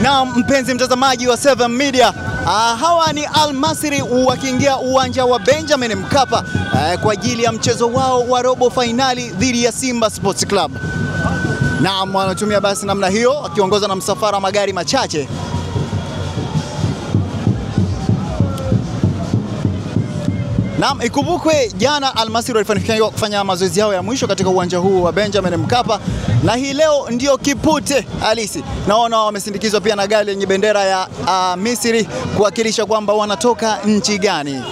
Na mpenzi mtazamaji wa 7 Media, hawa ni Al Masry wakiingia uwanja wa Benjamin Mkapa kwa ajili ya mchezo wao wa robo finali dhidi ya Simba Sports Club. Na wanatumia basi namna hiyo akiongozwa na msafara wa magari machache. Naam, ikumbukwe jana Al Masry walifanikiwa kufanya mazoezi yao ya mwisho katika uwanja huu wa Benjamin Mkapa, na hii leo ndio kipute halisi. Naona wamesindikizwa pia na gari yenye bendera ya Misri kuwakilisha kwamba wanatoka nchi gani.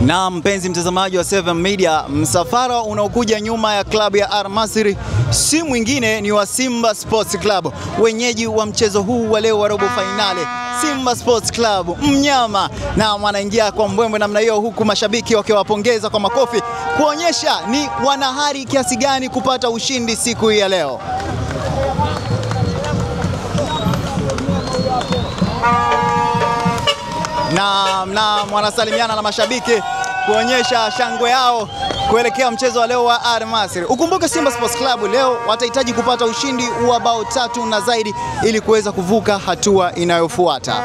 Na mpenzi mtazamaji wa 7 Media, msafara unaokuja nyuma ya klabu ya Al Masry si mwingine ni wa Simba Sports Club, wenyeji wa mchezo huu wa leo wa robo finali. Simba Sports Club mnyama, na wanaingia kwa mbwembwe namna hiyo, huku mashabiki wakiwapongeza kwa makofi kuonyesha ni wanahari kiasi gani kupata ushindi siku hii ya leo. Na wanasalimiana na mashabiki kuonyesha shangwe yao kuelekea mchezo wa leo wa Al Masry. Ukumbuke Simba Sports Club leo watahitaji kupata ushindi wa bao 3 na zaidi ili kuweza kuvuka hatua inayofuata.